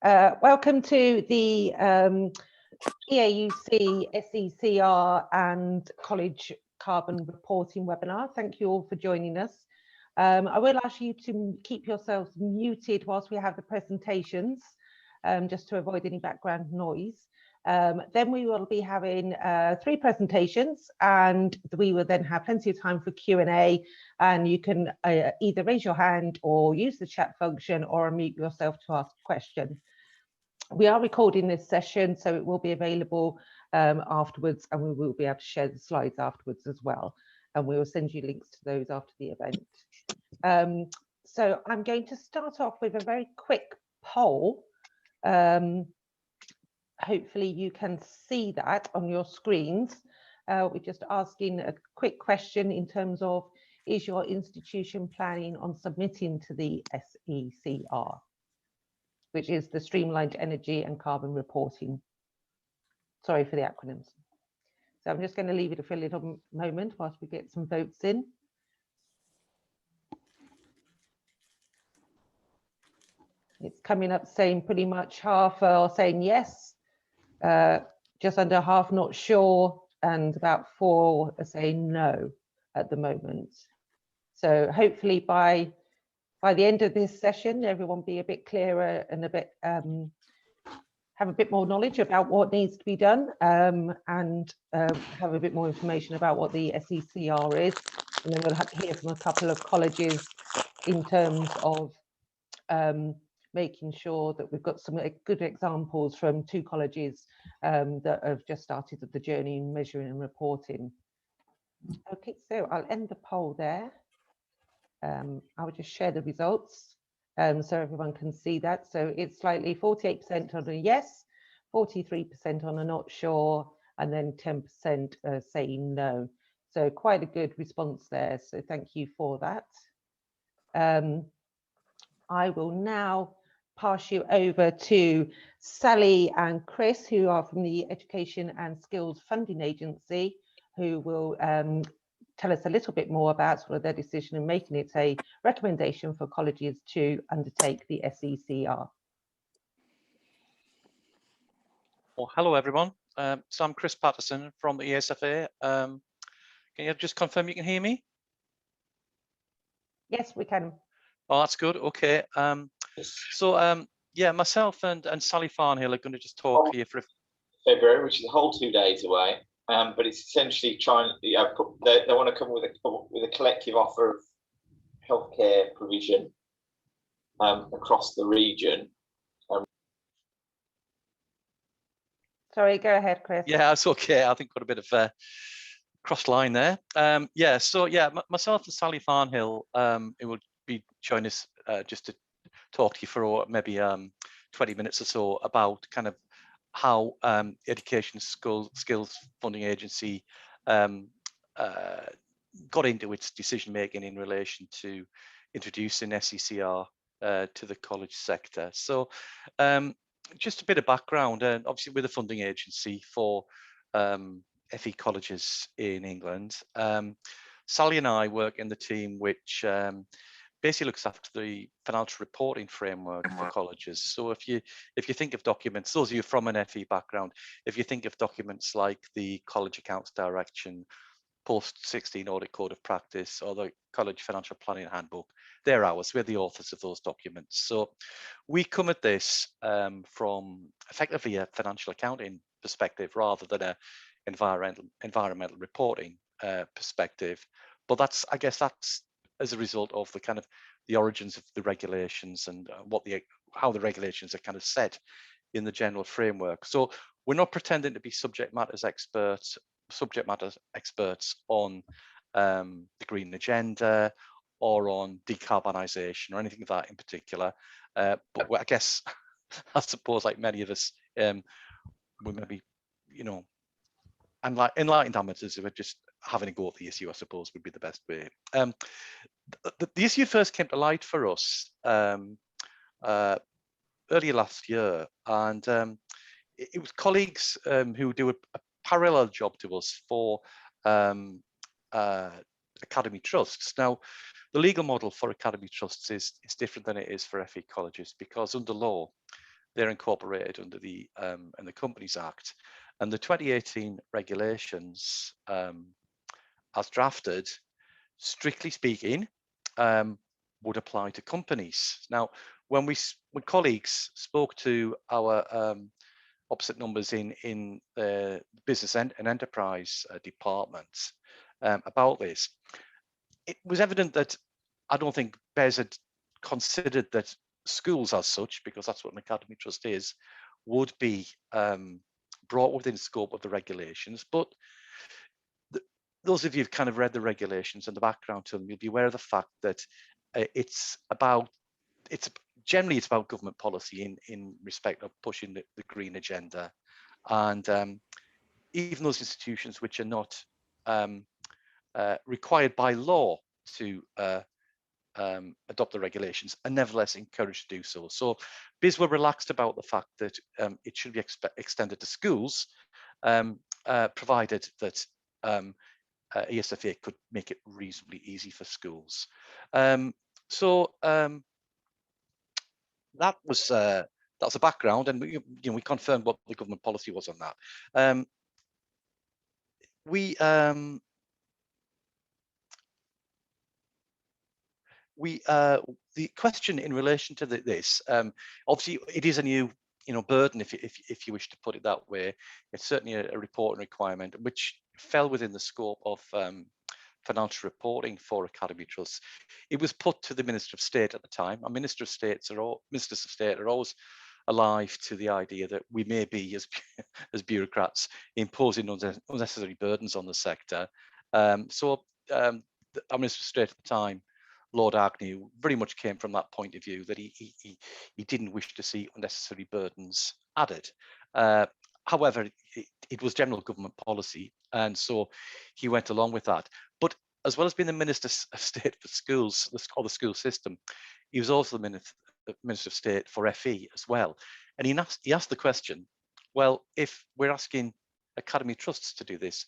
Welcome to the EAUC, SECR and College Carbon Reporting webinar. Thank you all for joining us. I will ask you to keep yourselves muted whilst we have the presentations, just to avoid any background noise. Then we will be having 3 presentations, and we will then have plenty of time for Q&A, and you can either raise your hand or use the chat function or unmute yourself to ask a question. We are recording this session, so it will be available afterwards, and we will be able to share the slides afterwards as well, and we will send you links to those after the event. So I'm going to start off with a very quick poll. Hopefully you can see that on your screens. We're just asking a quick question in terms of, is your institution planning on submitting to the SECR, which is the Streamlined Energy and Carbon Reporting. Sorry for the acronyms. So I'm just going to leave it for a little moment whilst we get some votes in. It's coming up saying pretty much half are saying yes, just under half not sure, and about 4 are saying no at the moment. So hopefully by the end of this session, everyone be a bit clearer and a bit have a bit more knowledge about what needs to be done, and have a bit more information about what the SECR is. And then we'll hear from a couple of colleges in terms of making sure that we've got some good examples from 2 colleges that have just started the journey in measuring and reporting. Okay, so I'll end the poll there. I will just share the results so everyone can see that. So it's slightly 48% on a yes, 43% on a not sure, and then 10% saying no. So quite a good response there. So thank you for that. I will now pass you over to Sally and Chris, who are from the Education and Skills Funding Agency, who will tell us a little bit more about sort of their decision in making it a recommendation for colleges to undertake the SECR. Well, hello everyone. So I'm Chris Patterson from the ESFA. Can you just confirm you can hear me? Yes, we can. Oh, that's good. Okay. So yeah, myself and Sally Farnhill are going to just talk here for February, which is a whole 2 days away. But it's essentially trying. They want to come with a collective offer of healthcare provision across the region. Sorry, go ahead, Chris. Yeah, that's okay. I think got a bit of cross line there. Yeah, so yeah, myself and Sally Farnhill, it will be joining us just to talk to you for maybe 20 minutes or so about kind of how Education Skills Funding Agency got into its decision making in relation to introducing SECR to the college sector. So just a bit of background, and obviously we're the funding agency for FE colleges in England. Sally and I work in the team which basically looks after the financial reporting framework for colleges. So if you think of documents, those of you from an FE background, if you think of documents like the College Accounts Direction, Post-16 Audit Code of Practice, or the College Financial Planning Handbook, they're ours. We're the authors of those documents. So we come at this from effectively a financial accounting perspective rather than a environmental reporting perspective. But I guess that's as a result of the kind of the origins of the regulations and how the regulations are kind of set in the general framework. So we're not pretending to be subject matter experts on the green agenda or on decarbonisation or anything of that in particular. But I guess, I suppose, like many of us, we maybe, enlightened amateurs who are just having a go at the issue, I suppose, would be the best way. The issue first came to light for us earlier last year, and it was colleagues who do a parallel job to us for academy trusts. Now, the legal model for academy trusts is different than it is for FE colleges, because under law, they're incorporated under the and the Companies Act, and the 2018 regulations, as drafted, strictly speaking, would apply to companies. Now, when colleagues spoke to our opposite numbers in the business and enterprise departments about this, it was evident that I don't think BES had considered that schools as such, because that's what an academy trust is, would be brought within scope of the regulations. But those of you who've kind of read the regulations and the background to them, you'll be aware of the fact that generally it's about government policy in respect of pushing the green agenda. And even those institutions which are not required by law to adopt the regulations are nevertheless encouraged to do so. So BIS were relaxed about the fact that it should be extended to schools, provided that ESFA could make it reasonably easy for schools. That was that's the background, and we confirmed what the government policy was on that. The question in relation to this, obviously it is a new burden, if you wish to put it that way. It's certainly a reporting requirement which fell within the scope of financial reporting for academy trusts. It was put to the Minister of State at the time, and Ministers of State are always alive to the idea that we may be, as bureaucrats, imposing unnecessary burdens on the sector. Our Minister of State at the time, Lord Agnew, very much came from that point of view, that he didn't wish to see unnecessary burdens added. However, it was general government policy, and so he went along with that. But as well as being the Minister of State for schools, or the school system, he was also the Minister of State for FE as well. And he asked the question, well, if we're asking academy trusts to do this,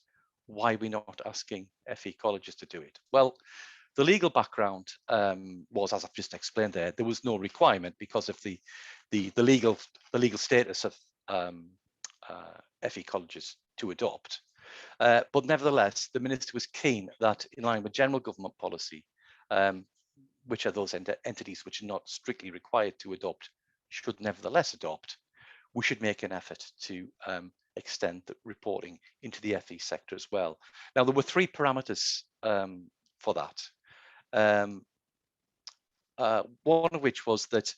why are we not asking FE colleges to do it? Well, the legal background was, as I've just explained there was no requirement because of the legal status of FE colleges to adopt. But nevertheless, the minister was keen that, in line with general government policy, which are those entities which are not strictly required to adopt should nevertheless adopt, we should make an effort to extend the reporting into the FE sector as well. Now, there were 3 parameters for that. One of which was that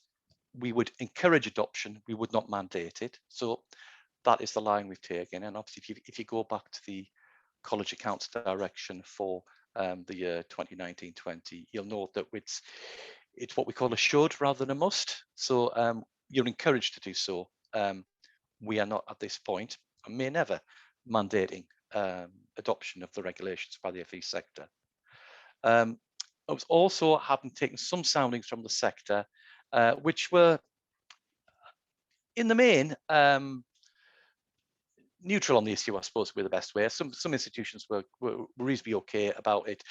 we would encourage adoption, we would not mandate it. So that is the line we've taken. And obviously, if you go back to the College Accounts Direction for the year 2019-20, you'll note that it's what we call a should rather than a must. So you're encouraged to do so. We are not at this point, and may never, mandating adoption of the regulations by the FE sector. I was also having taken some soundings from the sector, which were, in the main, neutral on the issue, I suppose, would be the best way. Some institutions were reasonably okay about it.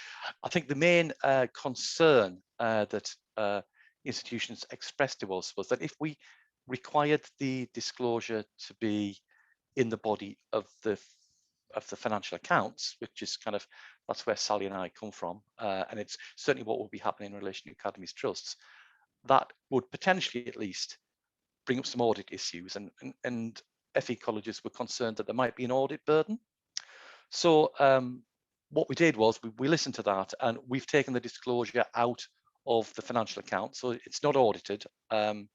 I think the main concern that institutions expressed to us was that if we required the disclosure to be in the body of the financial accounts, which is that's where Sally and I come from, and it's certainly what will be happening in relation to academies trusts, that would potentially at least bring up some audit issues, and FE colleges were concerned that there might be an audit burden. So what we did was we listened to that, and we've taken the disclosure out of the financial account, so it's not audited, and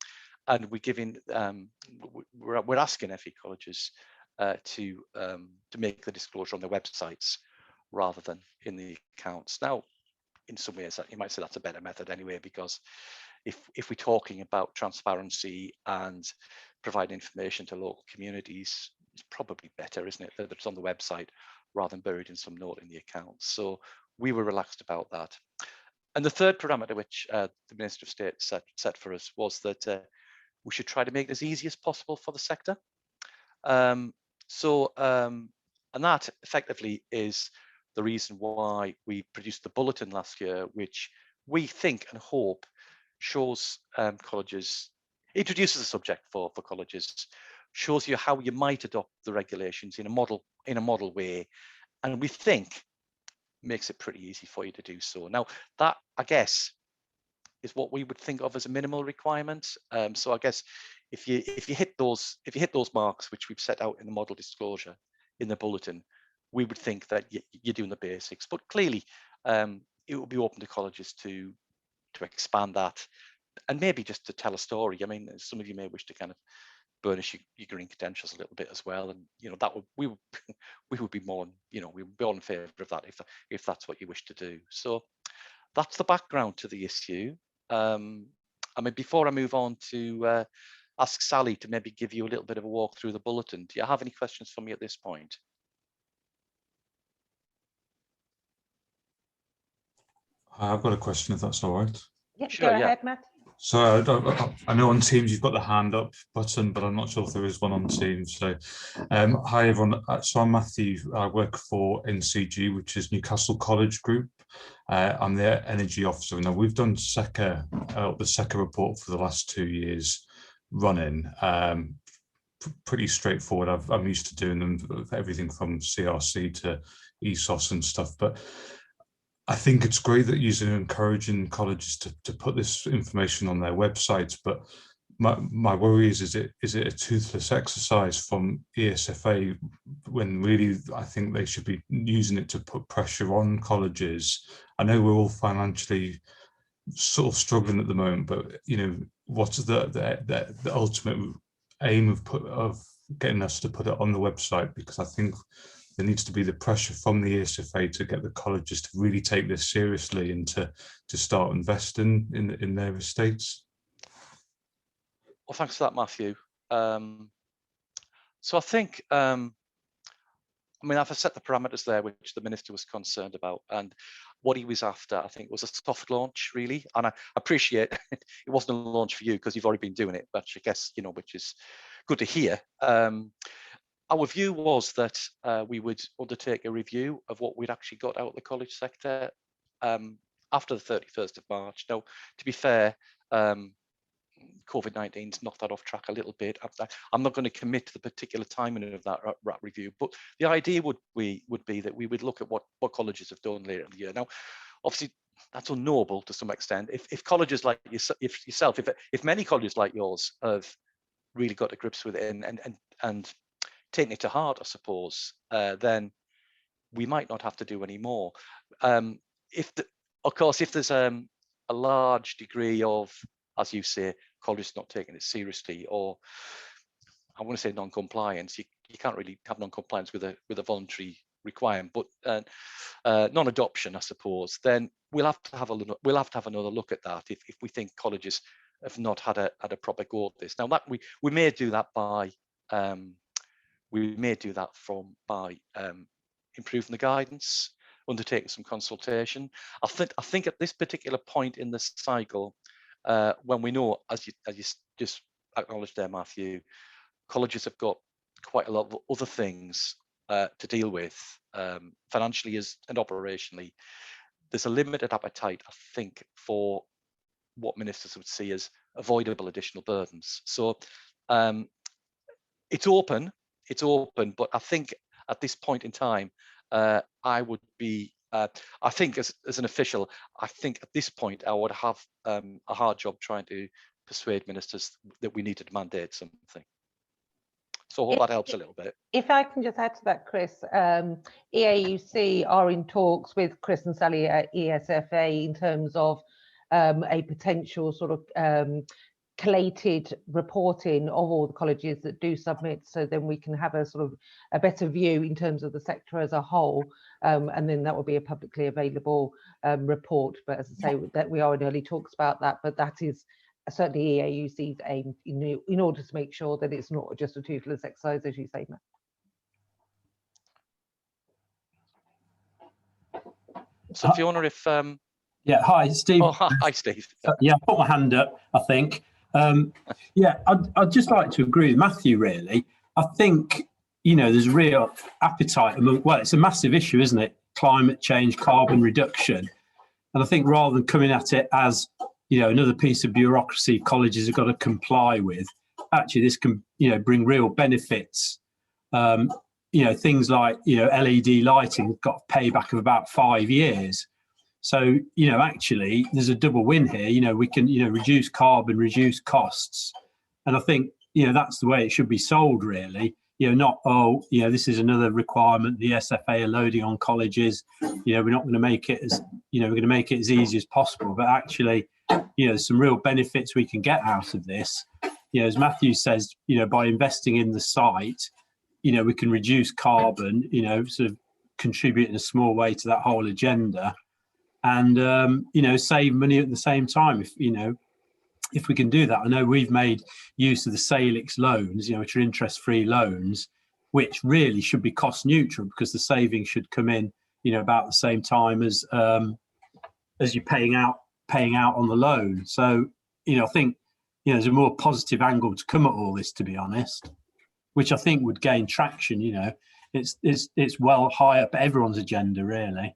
we're asking FE colleges to make the disclosure on their websites rather than in the accounts. Now, in some ways, you might say that's a better method anyway, because if we're talking about transparency and providing information to local communities, it's probably better, isn't it, that it's on the website rather than buried in some note in the accounts. So we were relaxed about that. And the third parameter which the Minister of State set for us was that we should try to make it as easy as possible for the sector. And that effectively is the reason why we produced the bulletin last year, which we think and hope shows colleges introduces a subject for colleges, shows you how you might adopt the regulations in a model way, and we think makes it pretty easy for you to do so. Now, that, I guess, is what we would think of as a minimal requirement. So I guess if you hit those marks which we've set out in the model disclosure in the bulletin, we would think that you're doing the basics. But clearly, it will be open to colleges to expand that, and maybe just to tell a story. I mean, some of you may wish to kind of burnish your green credentials a little bit as well, and that would we would be more, we would be all in favour of that if that's what you wish to do. So that's the background to the issue. I mean, before I move on to ask Sally to maybe give you a little bit of a walk through the bulletin, do you have any questions for me at this point? I've got a question, if that's all right. Yeah, Sure, go yeah. ahead, Matt. So I know on Teams you've got the hand up button, but I'm not sure if there is one on Teams. So hi everyone. So I'm Matthew. I work for NCG, which is Newcastle College Group. I'm their energy officer. Now we've done SECR, the SECR report for the last 2 years running. Pretty straightforward. I'm used to doing them, everything from CRC to ESOS and stuff. But I think it's great that you're encouraging colleges to put this information on their websites, but my worry is it a toothless exercise from ESFA when really I think they should be using it to put pressure on colleges. I know we're all financially sort of struggling at the moment, but what's the ultimate aim of getting us to put it on the website? Because I think there needs to be the pressure from the ESFA to get the colleges to really take this seriously and to start investing in their estates. Well, thanks for that, Matthew. So I think, I mean, I've set the parameters there which the Minister was concerned about, and what he was after, I think, was a soft launch, really. And I appreciate it wasn't a launch for you because you've already been doing it, but I guess, which is good to hear. Our view was that we would undertake a review of what we'd actually got out of the college sector after the 31st of March. Now, to be fair, COVID-19's knocked that off track a little bit. I'm not going to commit to the particular timing of that review, but the idea would be that we would look at what colleges have done later in the year. Now, obviously, that's unknowable to some extent. If colleges like yourself, if many colleges like yours have really got to grips with it and taking it to heart, I suppose, then we might not have to do any more. Of course, if there's a large degree of, as you say, colleges not taking it seriously, or I want to say non-compliance, you can't really have non-compliance with a voluntary requirement, but non-adoption, I suppose, then we'll have to have another look at that if we think colleges have not had a proper go at this. Now that we may do that by improving the guidance, undertaking some consultation. I think at this particular point in the cycle, when we know, as you just acknowledged there, Matthew, colleges have got quite a lot of other things to deal with, financially and operationally. There's a limited appetite, I think, for what ministers would see as avoidable additional burdens. So it's open, but I think at this point in time, I would be, I think as an official, I think at this point I would have a hard job trying to persuade ministers that we need to mandate something. So I hope that helps a little bit. If I can just add to that, Chris, EAUC are in talks with Chris and Sally at ESFA in terms of a potential sort of collated reporting of all the colleges that do submit, so then we can have a sort of a better view in terms of the sector as a whole, and then that will be a publicly available report. But as I say, that we are in early talks about that, but that is certainly EAUC's aim in order to make sure that it's not just a toothless exercise, as you say, Matt. So Fiona, if yeah, hi Steve. Oh, hi Steve. Yeah, I put my hand up, I think. Yeah, I'd just like to agree with Matthew, really. I think, there's real appetite among, well, it's a massive issue, isn't it? Climate change, carbon reduction. And I think rather than coming at it as, another piece of bureaucracy colleges have got to comply with. Actually, this can, bring real benefits. Things like, LED lighting got a payback of about 5 years. So, actually, there's a double win here. We can, reduce carbon, reduce costs. And I think, that's the way it should be sold, really. Not, this is another requirement the SFA are loading on colleges. We're not going to make it as, we're going to make it as easy as possible. But actually, there's some real benefits we can get out of this. As Matthew says, by investing in the site, we can reduce carbon, sort of contribute in a small way to that whole agenda, and save money at the same time. If we can do that. I know we've made use of the Salix loans, which are interest-free loans, which really should be cost neutral, because the savings should come in, about the same time as you're paying out on the loan. So, I think, there's a more positive angle to come at all this, to be honest, which I think would gain traction. It's well high up everyone's agenda, really.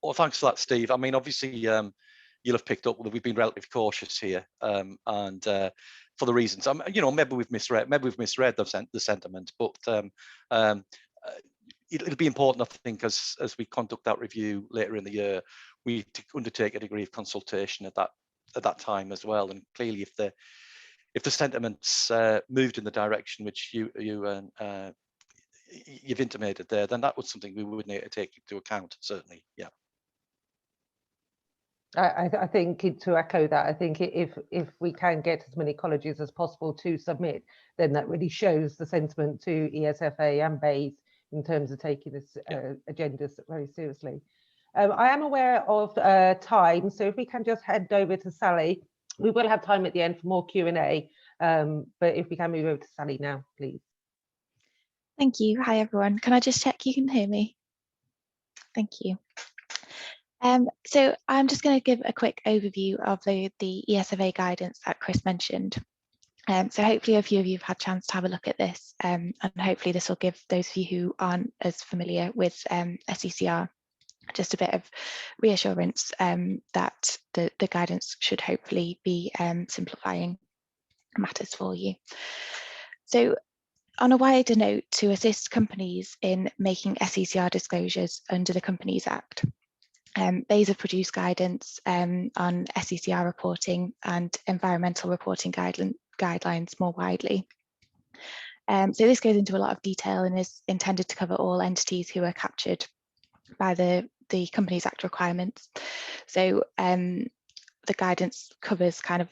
Well, thanks for that, Steve. I mean, obviously, you'll have picked up that we've been relatively cautious here, and for the reasons, maybe we've misread the sentiment, but it'll be important, I think, as we conduct that review later in the year, we undertake a degree of consultation at that time as well. And clearly, if the sentiments moved in the direction which you've intimated there, then that was something we would need to take into account, certainly. Yeah. I think, to echo that, I think if we can get as many colleges as possible to submit, then that really shows the sentiment to ESFA and BEIS in terms of taking this agenda very seriously. I am aware of time, so if we can just head over to Sally. We will have time at the end for more Q&A, but if we can move over to Sally now, please. Thank you. Hi, everyone. Can I just check you can hear me? Thank you. So I'm just going to give a quick overview of the ESFA guidance that Chris mentioned. So hopefully a few of you have had a chance to have a look at this, and hopefully this will give those of you who aren't as familiar with SECR just a bit of reassurance that the guidance should hopefully be simplifying matters for you. So on a wider note, to assist companies in making SECR disclosures under the Companies Act, BEIS have produced guidance on SECR reporting and environmental reporting guidelines more widely. So this goes into a lot of detail and is intended to cover all entities who are captured by the Companies Act requirements. So the guidance covers kind of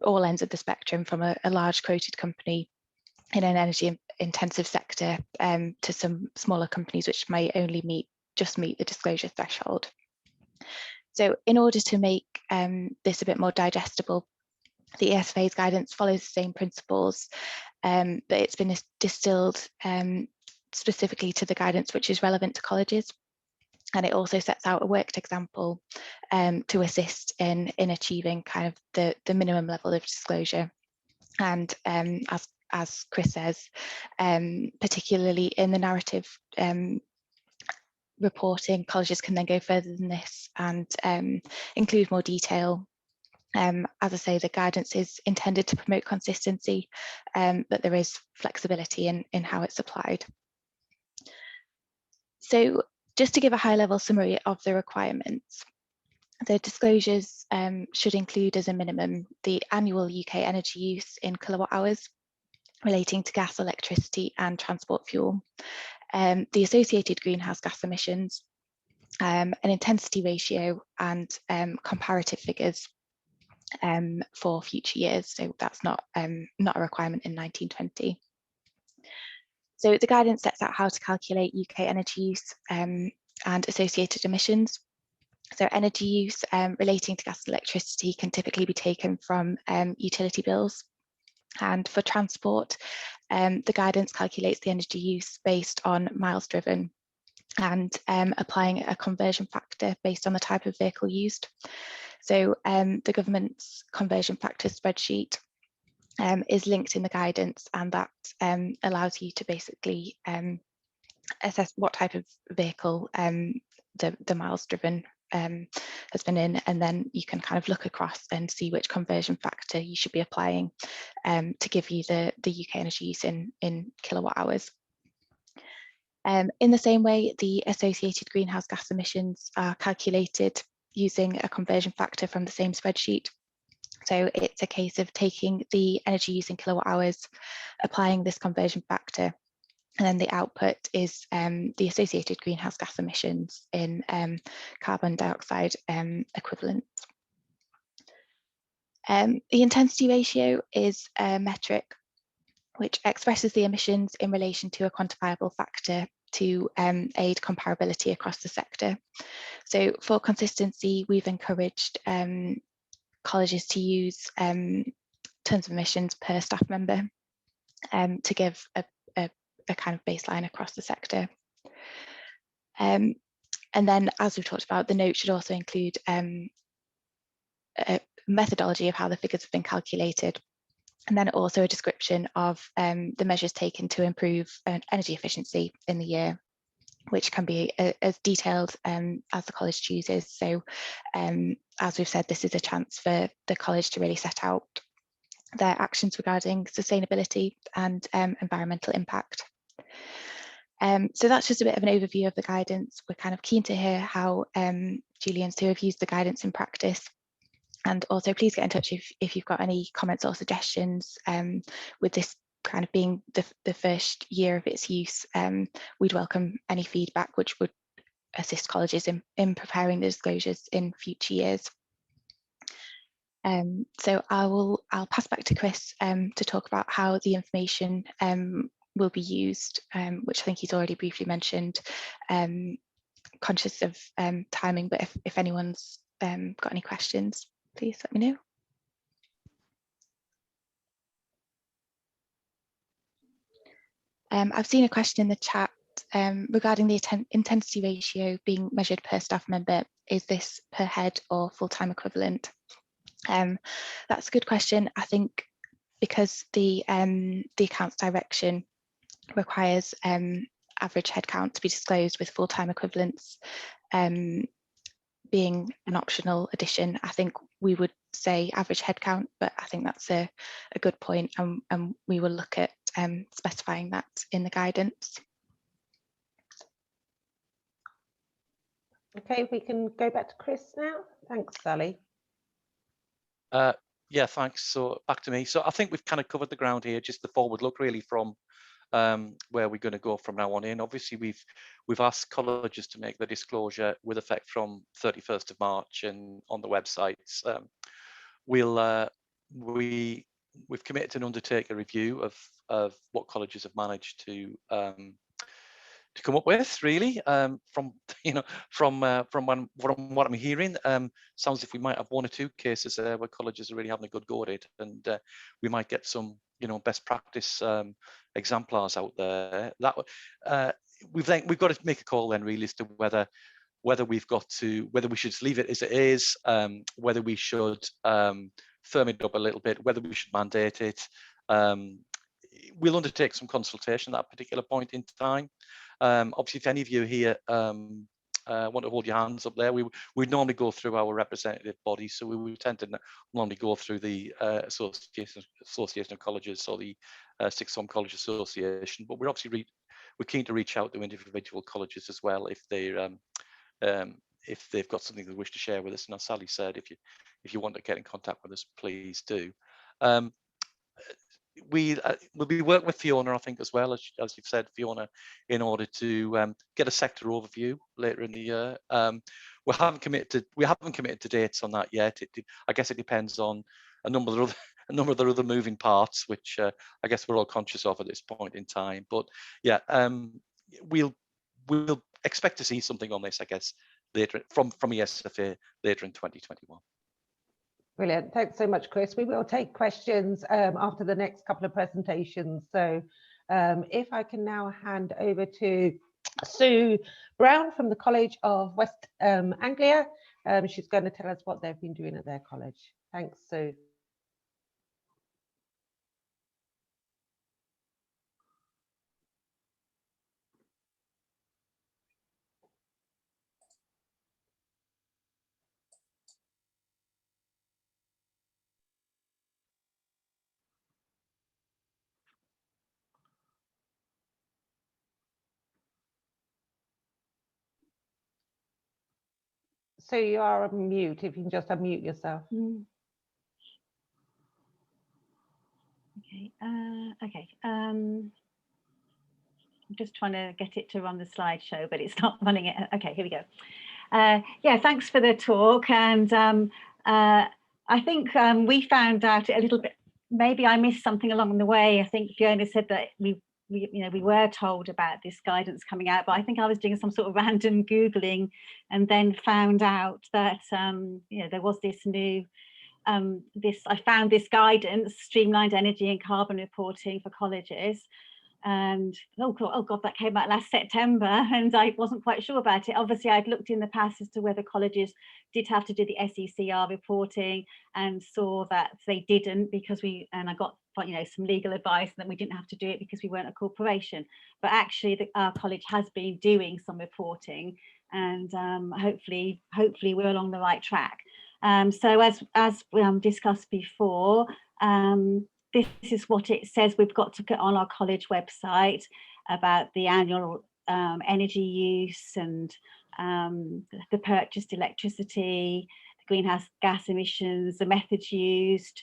all ends of the spectrum, from a large quoted company in an energy intensive sector to some smaller companies which may only just meet the disclosure threshold. So in order to make this a bit more digestible, the ESFA's guidance follows the same principles, but it's been distilled specifically to the guidance which is relevant to colleges. And it also sets out a worked example to assist in achieving kind of the minimum level of disclosure. And as Chris says, particularly in the narrative reporting, colleges can then go further than this and include more detail. As I say, the guidance is intended to promote consistency, but there is flexibility in how it's applied. So just to give a high-level summary of the requirements, the disclosures should include as a minimum the annual UK energy use in kilowatt hours relating to gas, electricity and transport fuel, the associated greenhouse gas emissions, an intensity ratio and comparative figures for future years. So that's not a requirement in 1920. So the guidance sets out how to calculate UK energy use and associated emissions. So energy use relating to gas and electricity can typically be taken from utility bills. And for transport, the guidance calculates the energy use based on miles driven and applying a conversion factor based on the type of vehicle used. So the government's conversion factor spreadsheet is linked in the guidance, and that allows you to basically assess what type of vehicle the miles driven has been in, and then you can kind of look across and see which conversion factor you should be applying to give you the UK energy use in kilowatt hours. In the same way, the associated greenhouse gas emissions are calculated using a conversion factor from the same spreadsheet. So it's a case of taking the energy use in kilowatt hours, applying this conversion factor, and then the output is the associated greenhouse gas emissions in carbon dioxide equivalent. The intensity ratio is a metric which expresses the emissions in relation to a quantifiable factor to aid comparability across the sector. So for consistency, we've encouraged colleges to use tons of emissions per staff member to give a kind of baseline across the sector. And then, as we've talked about, the note should also include a methodology of how the figures have been calculated, and then also a description of the measures taken to improve energy efficiency in the year, which can be as detailed as the college chooses. So as we've said, this is a chance for the college to really set out their actions regarding sustainability and environmental impact. So that's just a bit of an overview of the guidance. We're kind of keen to hear how Julie and Sue have used the guidance in practice. And also please get in touch if you've got any comments or suggestions. With this kind of being the first year of its use, we'd welcome any feedback which would assist colleges in preparing the disclosures in future years. So I'll pass back to Chris to talk about how the information will be used, which I think he's already briefly mentioned. Conscious of timing, but if anyone's got any questions, please let me know. I've seen a question in the chat regarding the intensity ratio being measured per staff member. Is this per head or full-time equivalent? That's a good question. I think because the accounts direction requires average headcount to be disclosed with full-time equivalents being an optional addition, I think we would say average headcount, but I think that's a good point, and we will look at specifying that in the guidance. Okay, we can go back to Chris now. Thanks, Sally. Yeah, thanks. So back to me. So I think we've kind of covered the ground here, just the forward look really from where we're going to go from now on in. Obviously, we've asked colleges to make the disclosure with effect from 31st of March and on the websites. We've committed to undertake a review of what colleges have managed to come up with, really. From what I'm hearing, sounds as if we might have one or two cases there where colleges are really having a good go at it, and we might get some best practice exemplars out there. That we've got to make a call then really as to whether we should just leave it as it is, whether we should firm it up a little bit, whether we should mandate it. We'll undertake some consultation at that particular point in time. Obviously, if any of you here want to hold your hands up there, we'd normally go through our representative body, so we would tend to normally go through the Association of Colleges or the Sixth Form College Association, but we're obviously we're keen to reach out to individual colleges as well if they've got something they wish to share with us. And as Sally said, if you want to get in contact with us, please do. We'll be working with Fiona, I think, as well, as you've said, Fiona, in order to get a sector overview later in the year. We haven't committed to dates on that yet. I guess it depends on a number of the other moving parts, which I guess we're all conscious of at this point in time. But yeah, we'll expect to see something on this, I guess, later from ESFA later in 2021. Brilliant. Thanks so much, Chris. We will take questions after the next couple of presentations. So if I can now hand over to Sue Brown from the College of West Anglia. She's going to tell us what they've been doing at their college. Thanks, Sue. So you are on mute, if you can just unmute yourself. Okay. Okay. I'm just trying to get it to run the slideshow, but it's not running it. Okay, here we go. Yeah, thanks for the talk. And I think we found out a little bit, maybe I missed something along the way. I think Fiona said that we were told about this guidance coming out, but I think I was doing some sort of random Googling and then found out that, there was this new, I found this guidance, Streamlined Energy and Carbon Reporting for Colleges. And oh god, that came out last September, and I wasn't quite sure about it. Obviously, I'd looked in the past as to whether colleges did have to do the SECR reporting, and saw that they didn't, because I got some legal advice that we didn't have to do it because we weren't a corporation. But actually, our college has been doing some reporting, and hopefully we're along the right track. So as discussed before, this is what it says we've got to put on our college website about the annual energy use and the purchased electricity, the greenhouse gas emissions, the methods used,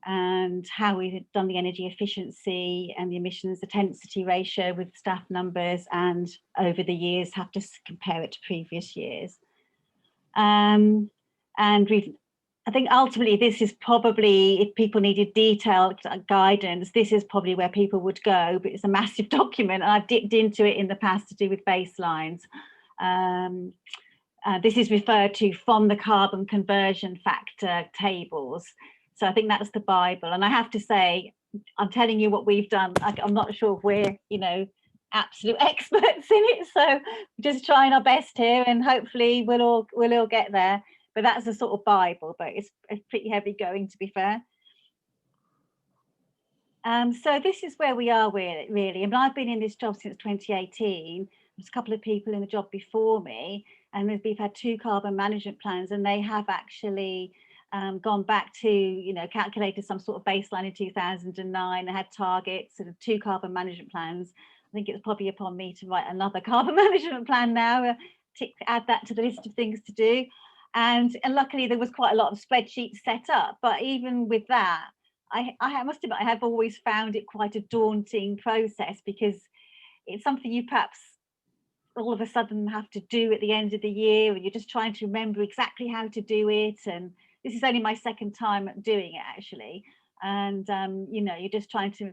and how we've done the energy efficiency and the emissions intensity ratio with staff numbers, and over the years have to compare it to previous years. And I think ultimately this is probably, if people needed detailed guidance, this is probably where people would go, but it's a massive document, and I've dipped into it in the past to do with baselines. This is referred to from the carbon conversion factor tables. So I think that's the Bible. And I have to say, I'm telling you what we've done. I'm not sure if we're, absolute experts in it. So we're just trying our best here, and hopefully we'll all get there. But that's the sort of Bible, but it's pretty heavy going, to be fair. So this is where we are really. I mean, I've been in this job since 2018. There's a couple of people in the job before me, and we've had 2 carbon management plans, and they have actually gone back to, calculated some sort of baseline in 2009. They had targets, sort of 2 carbon management plans. I think it's probably upon me to write another carbon management plan now, add that to the list of things to do. And luckily there was quite a lot of spreadsheets set up, but even with that, I must admit I have always found it quite a daunting process, because it's something you perhaps all of a sudden have to do at the end of the year, and you're just trying to remember exactly how to do it. And this is only my second time doing it actually, and you're just trying to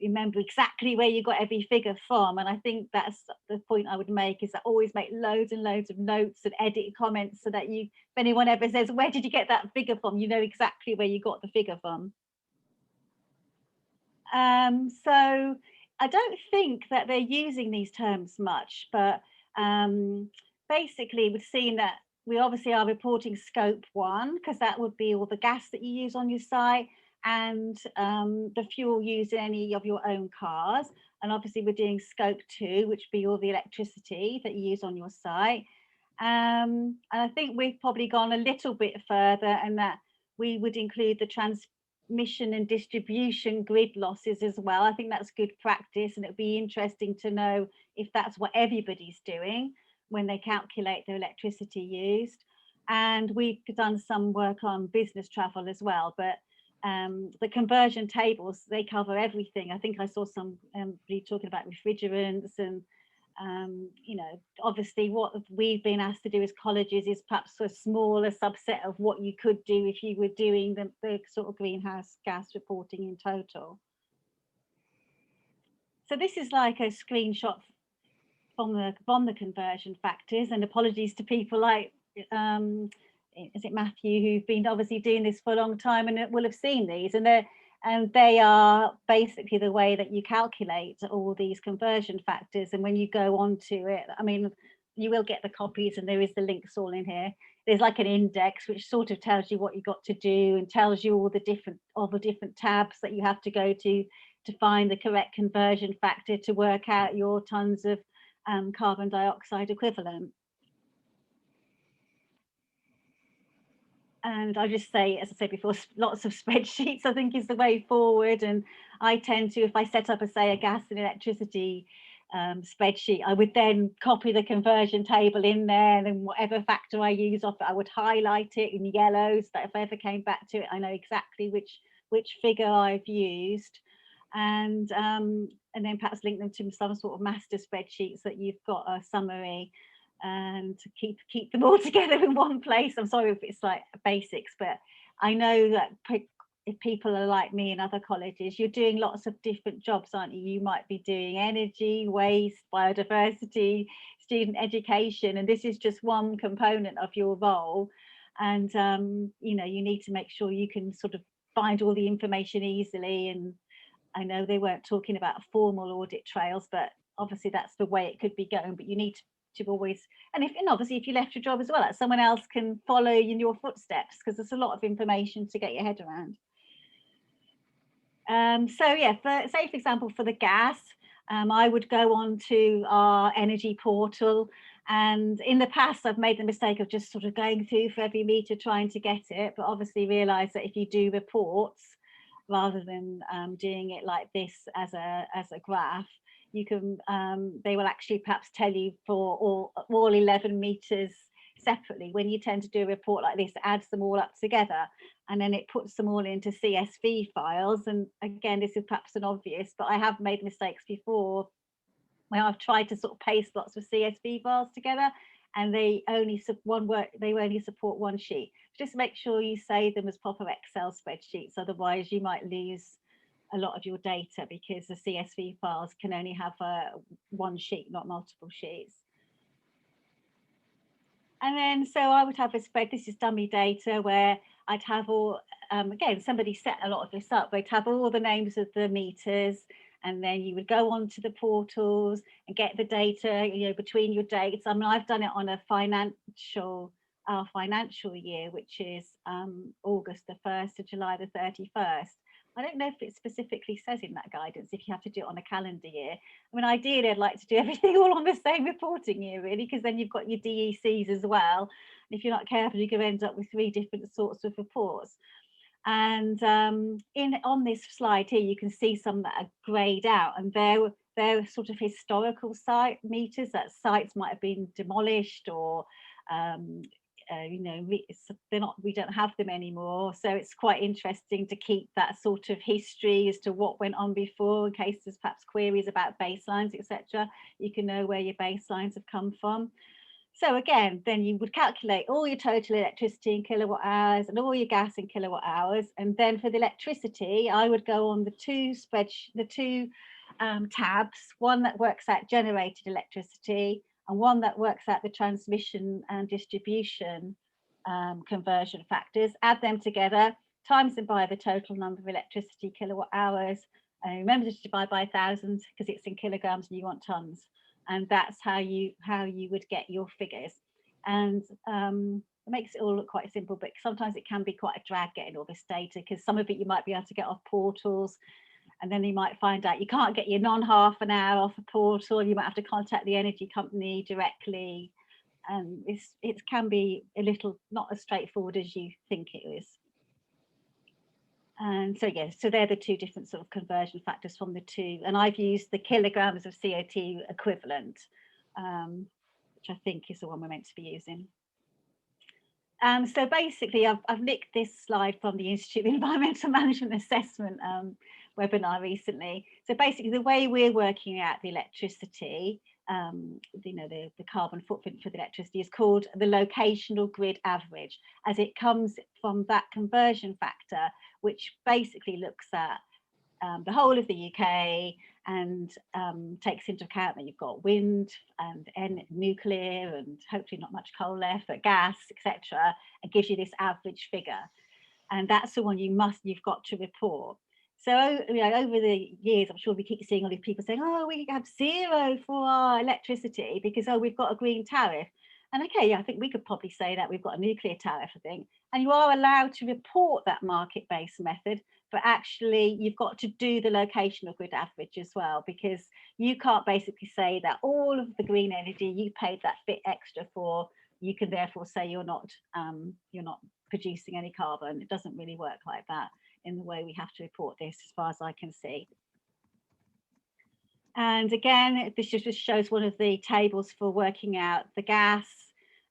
remember exactly where you got every figure from. And I think that's the point I would make, is that always make loads and loads of notes and edit comments, so that if anyone ever says, where did you get that figure from, you know exactly where you got the figure from. So I don't think that they're using these terms much, but basically we've seen that we obviously are reporting scope 1, because that would be all the gas that you use on your site, and the fuel used in any of your own cars. And obviously we're doing scope 2, which would be all the electricity that you use on your site. And I think we've probably gone a little bit further, and that we would include the transmission and distribution grid losses as well. I think that's good practice, and it'd be interesting to know if that's what everybody's doing when they calculate their electricity used. And we've done some work on business travel as well, but the conversion tables, they cover everything. I think I saw somebody talking about refrigerants, and obviously what we've been asked to do as colleges is perhaps a smaller subset of what you could do if you were doing the sort of greenhouse gas reporting in total. So this is like a screenshot from the conversion factors, and apologies to people like is it Matthew, who've been obviously doing this for a long time and will have seen these, and they are basically the way that you calculate all these conversion factors. And when you go onto it, I mean, you will get the copies, and there is the links all in here. There's like an index which sort of tells you what you got to do, and tells you all the different tabs that you have to go to find the correct conversion factor to work out your tons of carbon dioxide equivalent. And I'll just say, as I said before, lots of spreadsheets I think is the way forward. And I tend to, if I set up a gas and electricity spreadsheet, I would then copy the conversion table in there, and then whatever factor I use off it, I would highlight it in yellow so that if I ever came back to it, I know exactly which figure I've used, and then perhaps link them to some sort of master spreadsheets that you've got a summary, and to keep them all together in one place. I'm sorry if it's like basics, but I know that if people are like me in other colleges, you're doing lots of different jobs, aren't you? You might be doing energy, waste, biodiversity, student education, and this is just one component of your role. And you know, you need to make sure you can sort of find all the information easily. And I know they weren't talking about formal audit trails, but obviously that's the way it could be going. But you need to always, and obviously if you left your job as well, that someone else can follow in your footsteps, because there's a lot of information to get your head around. So yeah, say for example for the gas, I would go on to our energy portal, and in the past I've made the mistake of just sort of going through for every meter trying to get it, but obviously realise that if you do reports rather than doing it like this as a graph, you can they will actually perhaps tell you for all 11 meters separately. When you tend to do a report like this, it adds them all up together, and then it puts them all into CSV files. And again, this is perhaps an obvious, but I have made mistakes before where I've tried to sort of paste lots of CSV files together, and they only support one sheet. Just make sure you save them as proper Excel spreadsheets, otherwise you might lose a lot of your data, because the CSV files can only have one sheet, not multiple sheets. And then, so I would have a spread, this is dummy data, where I'd have all, again, somebody set a lot of this up, they'd have all the names of the meters, and then you would go onto the portals and get the data, you know, between your dates. I mean, I've done it on a our financial year, which is August the 1st to July the 31st. I don't know if it specifically says in that guidance if you have to do it on a calendar year. I mean, ideally, I'd like to do everything all on the same reporting year, really, because then you've got your DECs as well. And if you're not careful, you can end up with 3 different sorts of reports. And on this slide here, you can see some that are greyed out, and they're sort of historical site meters, that sites might have been demolished, or you know, we don't have them anymore. So it's quite interesting to keep that sort of history as to what went on before, in case there's perhaps queries about baselines, etc. You can know where your baselines have come from. So again, then you would calculate all your total electricity in kilowatt hours and all your gas in kilowatt hours. And then for the electricity, I would go on the two tabs, one that works out generated electricity, and one that works out the transmission and distribution conversion factors. Add them together, times them by the total number of electricity kilowatt hours, and remember to divide by 1,000 because it's in kilograms and you want tons. And that's how you would get your figures. And it makes it all look quite simple, but sometimes it can be quite a drag getting all this data, because some of it you might be able to get off portals, and then you might find out you can't get your non-half an hour off a portal. You might have to contact the energy company directly. And it can be a little not as straightforward as you think it is. And so, yes, so they're the 2 different sort of conversion factors from the 2. And I've used the kilograms of CO2 equivalent, which I think is the one we're meant to be using. So basically, I've nicked this slide from the Institute of Environmental Management Assessment webinar recently. So basically, the way we're working out the electricity, you know, the carbon footprint for the electricity is called the locational grid average, as it comes from that conversion factor, which basically looks at the whole of the UK and takes into account that you've got wind and nuclear and hopefully not much coal left, but gas, etc., and gives you this average figure. And that's the one you've got to report. So, you know, over the years, I'm sure we keep seeing all these people saying, oh, we have 0 for our electricity because, oh, we've got a green tariff. And okay, yeah, I think we could probably say that we've got a nuclear tariff, I think. And you are allowed to report that market-based method, but actually you've got to do the locational grid average as well, because you can't basically say that all of the green energy you paid that bit extra for, you can therefore say you're not producing any carbon. It doesn't really work like that in the way we have to report this, as far as I can see. And again, this just shows one of the tables for working out the gas.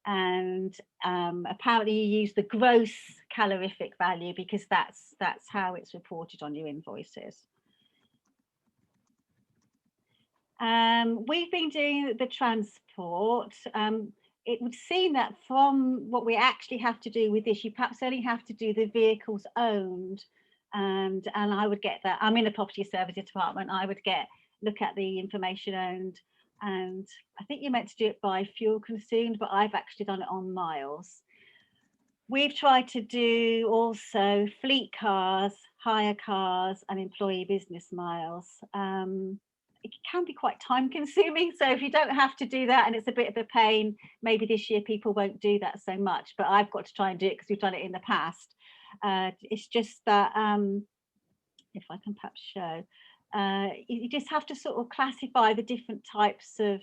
And apparently you use the gross calorific value because that's how it's reported on your invoices. We've been doing the transport. It would seem that from what we actually have to do with this, you perhaps only have to do the vehicles owned. And I would get that. I'm in the property services department. I would look at the information owned. And I think you're meant to do it by fuel consumed, but I've actually done it on miles. We've tried to do also fleet cars, hire cars, and employee business miles. It can be quite time consuming. So if you don't have to do that and it's a bit of a pain, maybe this year people won't do that so much, but I've got to try and do it because we've done it in the past. It's just that, if I can perhaps show, you just have to sort of classify the different types of,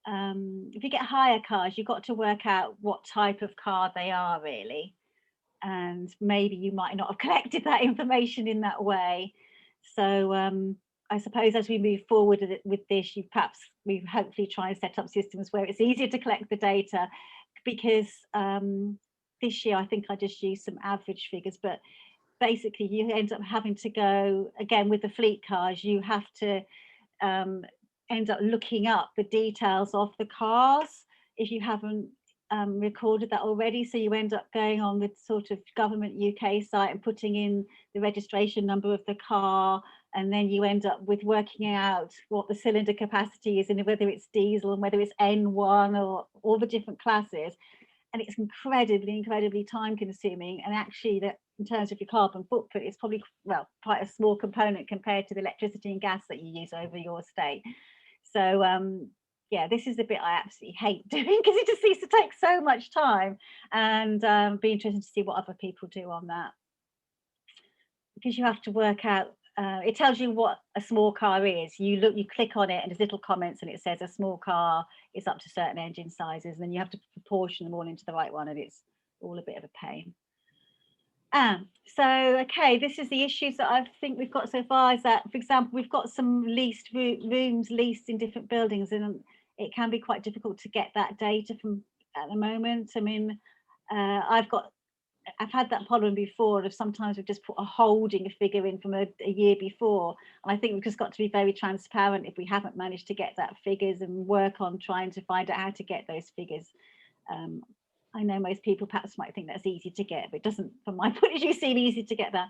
if you get hire cars, you've got to work out what type of car they are really. And maybe you might not have collected that information in that way. So I suppose as we move forward with this, we hopefully try and set up systems where it's easier to collect the data, because this year I think I just used some average figures, but basically you end up having to go, again with the fleet cars, you have to end up looking up the details of the cars if you haven't recorded that already. So you end up going on the sort of government UK site and putting in the registration number of the car, and then you end up with working out what the cylinder capacity is and whether it's diesel and whether it's N1 or all the different classes. And it's incredibly time consuming. And actually that in terms of your carbon footprint, it's probably, well, quite a small component compared to the electricity and gas that you use over your estate. So yeah, this is the bit I absolutely hate doing because it just seems to take so much time, and be interesting to see what other people do on that, because you have to work out, it tells you what a small car is. You click on it and there's little comments and it says a small car is up to certain engine sizes, and then you have to proportion them all into the right one, and it's all a bit of a pain. So, okay, this is the issues that I think we've got so far, is that, for example, we've got some leased rooms leased in different buildings, and it can be quite difficult to get that data from at the moment. I mean, I've had that problem before of sometimes we've just put a holding figure in from a year before, and I think we've just got to be very transparent if we haven't managed to get that figures, and work on trying to find out how to get those figures. I know most people perhaps might think that's easy to get, but it doesn't, from my point of view, seem easy to get that.